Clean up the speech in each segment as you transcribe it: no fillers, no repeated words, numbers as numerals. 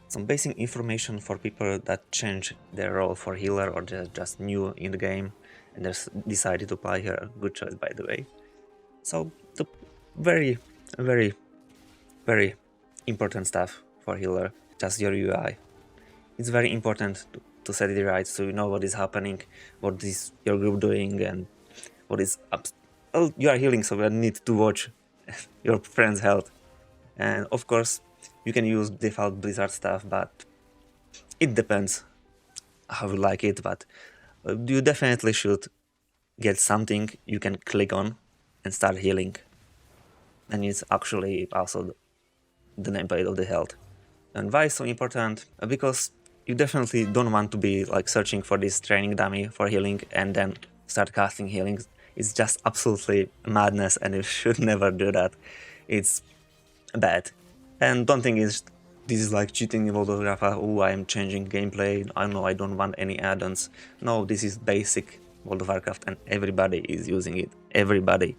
Some basic information for people that change their role for healer or they're just new in the game and they decided to play here. Good choice, by the way. So the very, very, very important stuff for healer, just your UI. It's very important to set it right so you know what is happening, what is your group doing, and what is up. Well, you are healing, so you need to watch your friend's health. And of course, you can use default Blizzard stuff, but it depends how you like it. But you definitely should get something you can click on and start healing. And it's actually also the nameplate of the health. And why is so important? Because you definitely don't want to be like searching for this training dummy for healing and then start casting healing. It's just absolutely madness and you should never do that. It's bad. And don't think this is like cheating in World of Warcraft. Oh, I am changing gameplay. I know I don't want any add-ons. No, this is basic World of Warcraft and everybody is using it. Everybody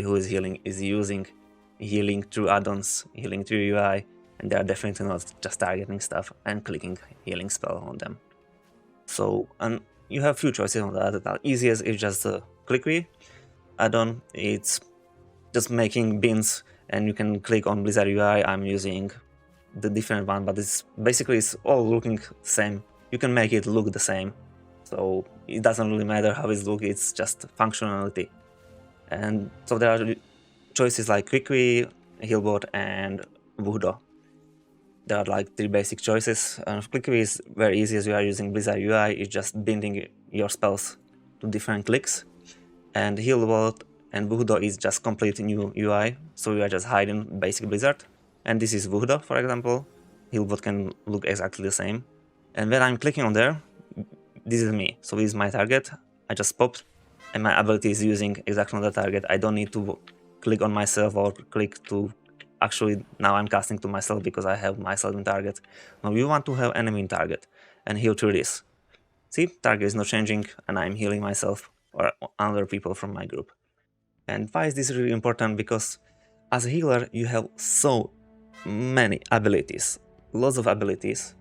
who is healing is using healing through add-ons, healing through UI, and they are definitely not just targeting stuff and clicking healing spell on them. So, and you have few choices on that. The easiest is just the Clickly add-on. It's just making bins and you can click on Blizzard UI. I'm using the different one, but it's all looking the same. You can make it look the same. So it doesn't really matter how it's look, it's just functionality. And so there are choices like Quickly, Healbot, and Voodoo. There are like 3 basic choices. And Quickly is very easy as you are using Blizzard UI, it's just binding your spells to different clicks. And Healbot and Voodoo is just completely new UI, so you are just hiding basic Blizzard. And this is Voodoo, for example. Healbot can look exactly the same. And when I'm clicking on there, this is me, so this is my target. I just popped, and my ability is using exactly on the target. I don't need to click on myself or click to actually now I'm casting to myself because I have myself in target. Now you want to have enemy in target and heal through this. See, target is not changing and I'm healing myself or other people from my group. And why is this really important? Because as a healer you have so many abilities, lots of abilities,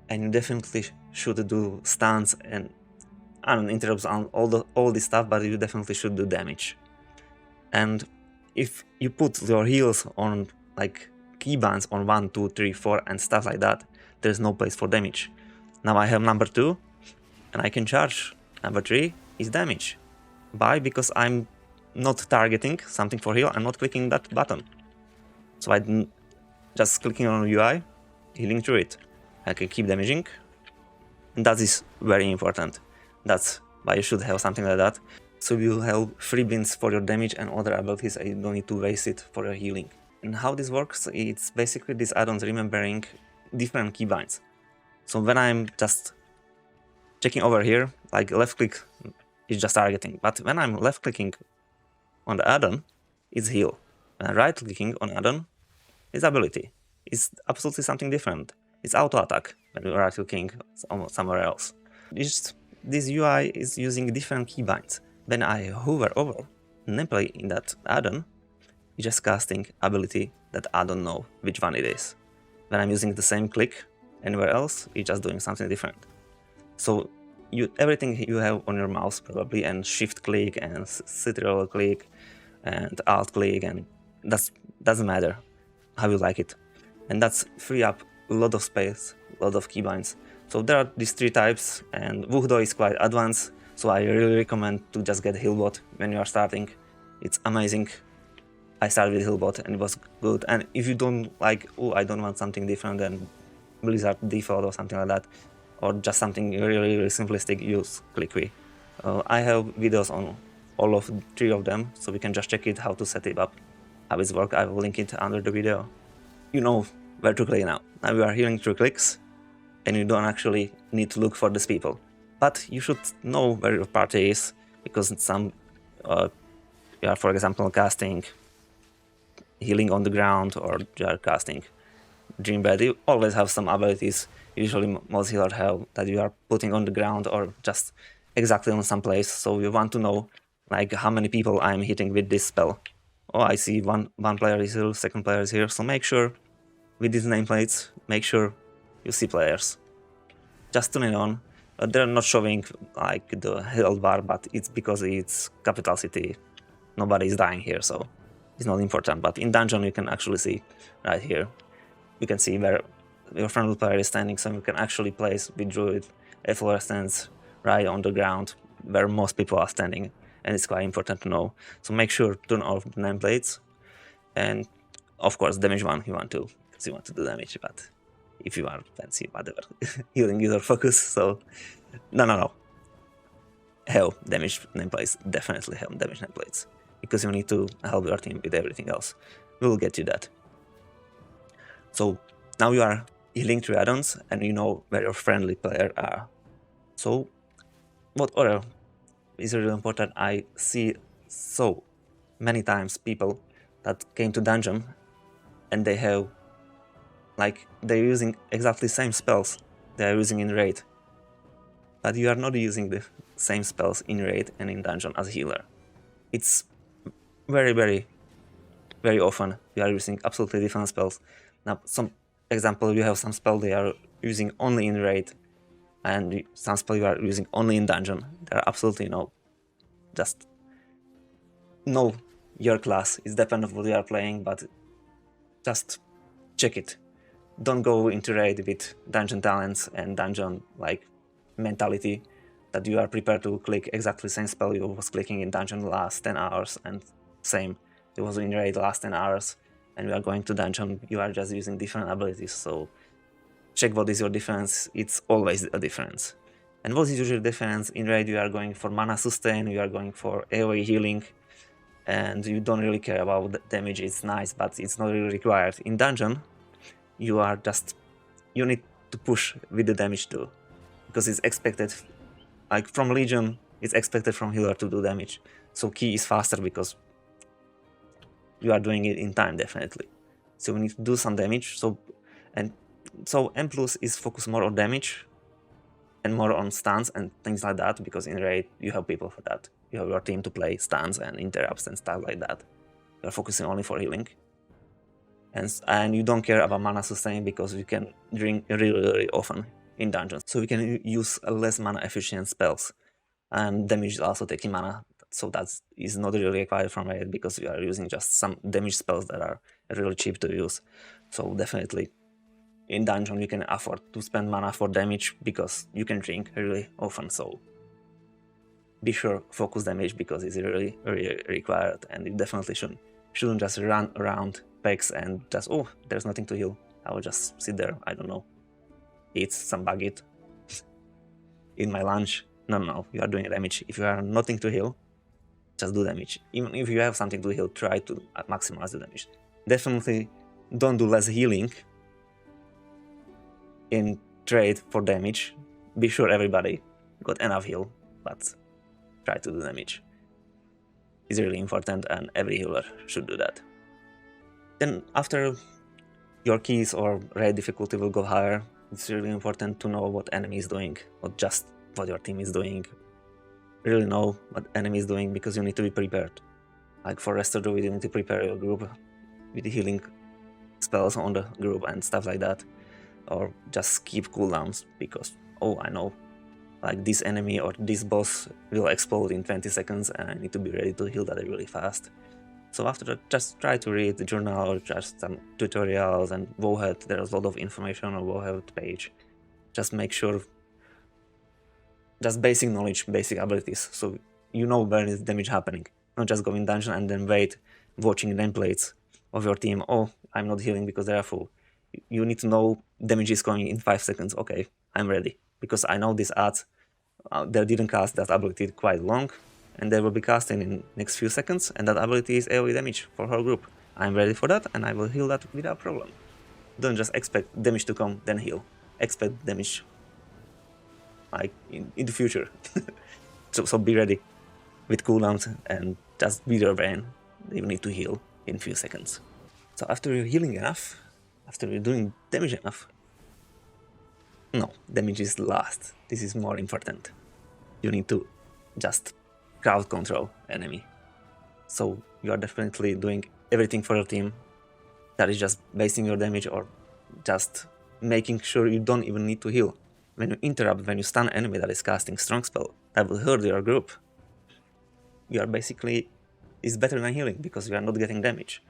and you definitely should do stuns and I don't know, interrupts on all this stuff, but you definitely should do damage. And if you put your heals on like keybinds on 1, 2, 3, 4 and stuff like that, there's no place for damage. Now I have number 2 and I can charge. Number 3 is damage. Why? Because I'm not targeting something for heal, I'm not clicking that button. So I'm just clicking on UI, healing through it. I can keep damaging, and that is very important. That's why you should have something like that. So you have free bins for your damage and other abilities and you don't need to waste it for your healing. And how this works, it's basically this add-ons remembering different keybinds. So when I'm just checking over here, like left click is just targeting, but when I'm left clicking on the add-on, it's heal. When I'm right clicking on add-on, it's ability. It's absolutely something different. It's auto attack when you're right clicking somewhere else. This UI is using different keybinds. When I hover over nameplate in that add-on, it's just casting ability that I don't know which one it is. When I'm using the same click anywhere else, it's just doing something different. So everything you have on your mouse probably, and shift click and Ctrl click and alt click, and that doesn't matter how you like it. And that's free up a lot of space, a lot of keybinds. So there are these 3 types, and Voodoo is quite advanced, so I really recommend to just get Healbot when you are starting. It's amazing. I started with Healbot and it was good. And if you don't like, oh, I don't want something different than Blizzard default or something like that, or just something really simplistic, use Clickly. I have videos on all of 3 of them, so we can just check it how to set it up, how it works. I will link it under the video. You know where to click now. Now we are healing through clicks, and you don't actually need to look for these people. But you should know where your party is, because some you are, for example, casting healing on the ground, or you are casting Dream Bed. You always have some abilities, usually most healers have, that you are putting on the ground or just exactly on some place. So you want to know like how many people I'm hitting with this spell. Oh, I see one player is here, second player is here. So make sure with these nameplates, make sure you see players. Just turn it on. They're not showing like the health bar, but it's because it's capital city. Nobody is dying here, so it's not important. But in dungeon, you can actually see right here. You can see where your friendly player is standing, so you can actually place with Druid a floor stands right on the ground where most people are standing, and it's quite important to know. So make sure to turn off the nameplates, and of course damage one you want to, because you want to do damage, but if you are fancy, whatever, healing user focus, so no. Have damage nameplates, definitely have damage nameplates, because you need to help your team with everything else. We will get you that. So now you are healing 3 add-ons and you know where your friendly player are. So what other is really important? I see so many times people that came to dungeon and they have like they're using exactly the same spells they are using in raid, but you are not using the same spells in raid and in dungeon as healer. It's very often you are using absolutely different spells. Now, some example, you have some spell they are using only in raid, and some spell you are using only in dungeon. There are absolutely just know your class. It's dependent on what you are playing, but just check it. Don't go into raid with dungeon talents and dungeon like mentality that you are prepared to click exactly the same spell you was clicking in dungeon last 10 hours, and same, it was in raid last 10 hours, and we are going to dungeon, you are just using different abilities. So check what is your difference. It's always a difference. And what is usually the difference? In raid you are going for mana sustain, you are going for AoE healing, and you don't really care about the damage. It's nice, but it's not really required. In dungeon you need to push with the damage too, because it's expected, like from Legion, it's expected from healer to do damage. So key is faster because you are doing it in time, definitely. So we need to do some damage. So M+ is focused more on damage and more on stuns and things like that, because in raid you have people for that. You have your team to play stuns and interrupts and stuff like that. You are focusing only for healing. And you don't care about mana sustain because you can drink really often in dungeons. So we can use less mana efficient spells, and damage is also taking mana, so that is not really required from raid because we are using just some damage spells that are really cheap to use. So definitely in dungeon you can afford to spend mana for damage because you can drink really often. So be sure focus damage because it's really required, and you definitely shouldn't just run around packs and just, oh, there's nothing to heal, I will just sit there, I don't know, eat some baguette in my lunch. No, you are doing damage. If you have nothing to heal, just do damage. Even if you have something to heal, try to maximize the damage. Definitely don't do less healing in trade for damage. Be sure everybody got enough heal, but try to do damage. It's really important, and every healer should do that. Then after your keys or raid difficulty will go higher, it's really important to know what enemy is doing, not just what your team is doing. Really know what enemy is doing, because you need to be prepared. Like for Restore Druid, you need to prepare your group with healing spells on the group and stuff like that. Or just keep cooldowns, because, oh, I know, like this enemy or this boss will explode in 20 seconds and I need to be ready to heal that really fast. So after that, just try to read the journal or just some tutorials, and Walfej, there's a lot of information on Walfej page. Just make sure, just basic knowledge, basic abilities, so you know where is damage happening. Not just go in dungeon and then wait, watching nameplates of your team, oh, I'm not healing because they are full. You need to know damage is coming in 5 seconds, okay, I'm ready, because I know these ads, they didn't cast that ability quite long, and they will be casting in next few seconds, and that ability is AoE damage for whole group. I'm ready for that, and I will heal that without problem. Don't just expect damage to come, then heal. Expect damage like in the future. so be ready with cooldowns, and just be your brain. You need to heal in few seconds. So after you're healing enough, after you're doing damage enough, no, damage is last. This is more important. You need to just crowd control enemy. So you are definitely doing everything for your team. That is just basing your damage, or just making sure you don't even need to heal. When you interrupt, when you stun an enemy that is casting strong spell, that will hurt your group. You are basically, it's better than healing because you are not getting damage.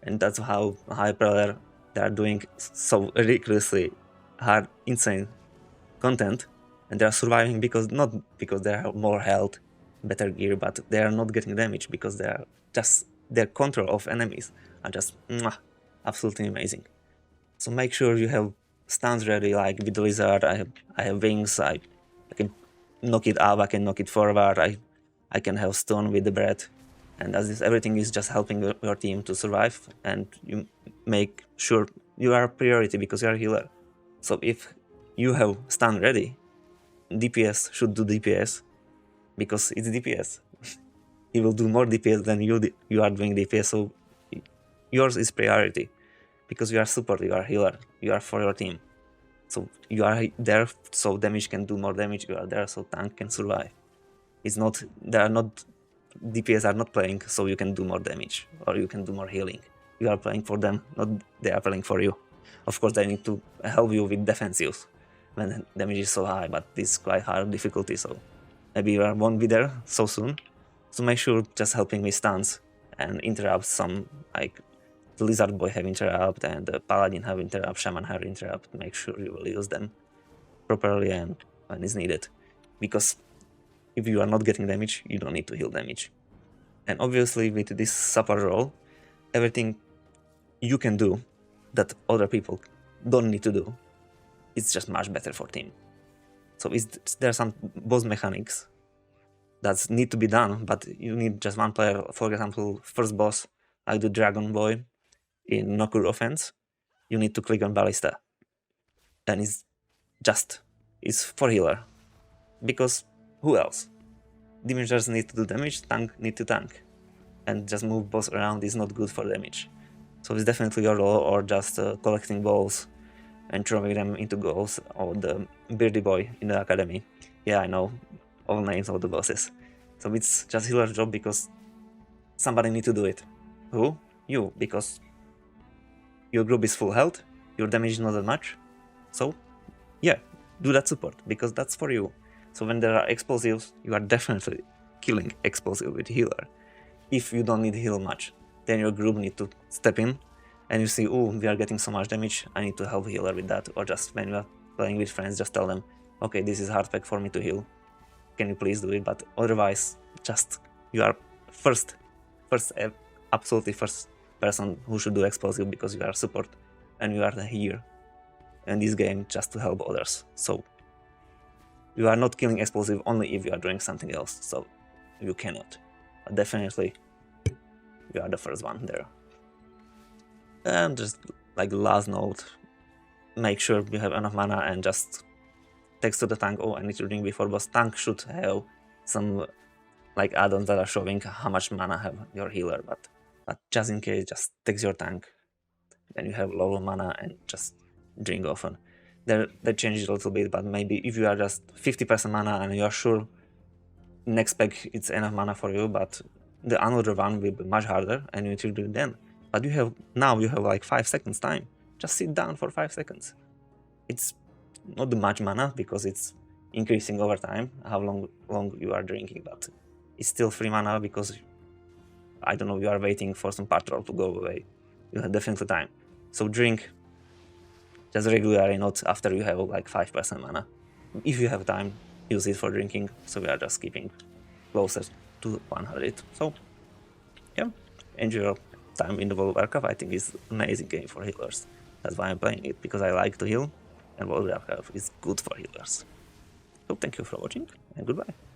And that's how high player, they are doing so ridiculously hard, insane content, and they are surviving because not because they have more health, better gear, but they are not getting damage because they are just, their control of enemies are just absolutely amazing. So make sure you have stuns ready, like with the lizard, I have wings, I can knock it up, I can knock it forward, I can have stun with the breath, and as this, everything is just helping your team to survive, and you make sure you are a priority because you are a healer. So if you have stun ready, DPS should do DPS because it's DPS. He will do more DPS than you are doing DPS, so yours is priority because you are support, you are healer, you are for your team. So you are there so damage can do more damage, you are there so tank can survive. It's not, they are not, DPS are not playing so you can do more damage or you can do more healing. You are playing for them, not they are playing for you. Of course they need to help you with defensives when damage is so high, but it's quite hard difficulty, so maybe you won't be there so soon. So make sure just helping with stuns and interrupt some, like the Lizard Boy have interrupt and the Paladin have interrupt, Shaman have interrupt. Make sure you will use them properly and when is needed. Because if you are not getting damage, you don't need to heal damage. And obviously with this support role, everything you can do that other people don't need to do, it's just much better for team. So there are some boss mechanics that need to be done, but you need just one player. For example, first boss, like the Dragon Boy in Nokur offense, you need to click on Ballista. Then it's for healer. Because who else? Damagers need to do damage, tank need to tank. And just move boss around is not good for damage. So it's definitely your role, or just collecting balls and throwing them into goals, or the Beardy Boy in the academy. Yeah, I know all names of the bosses. So it's just healer's job because somebody need to do it. Who? You, because your group is full health, your damage is not that much. So yeah, do that support because that's for you. So when there are explosives, you are definitely killing explosive with healer. If you don't need to heal much, then your group need to step in and you see, oh, we are getting so much damage, I need to help healer with that. Or just when you are playing with friends, just tell them, okay, this is hard pack for me to heal, can you please do it? But otherwise, just you are absolutely first person who should do explosive because you are support and you are here in this game just to help others. So you are not killing explosive only if you are doing something else, so you cannot. But definitely you are the first one there. And just like last note, make sure you have enough mana and just text to the tank, oh, I need to drink before boss. Tank should have some like add-ons that are showing how much mana have your healer, but just in case, just text your tank when you have low mana and just drink often. They changed a little bit, but maybe if you are just 50% mana and you are sure next pack it's enough mana for you, but the another one will be much harder and you need to do it then. But you have like 5 seconds time. Just sit down for 5 seconds. It's not much mana because it's increasing over time how long you are drinking, but it's still free mana because I don't know, you are waiting for some patrol to go away. You have definitely time. So drink just regularly, not after you have like 5% mana. If you have time, use it for drinking. So we are just keeping closer to 100. So yeah, enjoy your time in the World of Warcraft. I think it's an amazing game for healers. That's why I'm playing it, because I like to heal, and World of Warcraft is good for healers. So thank you for watching, and goodbye.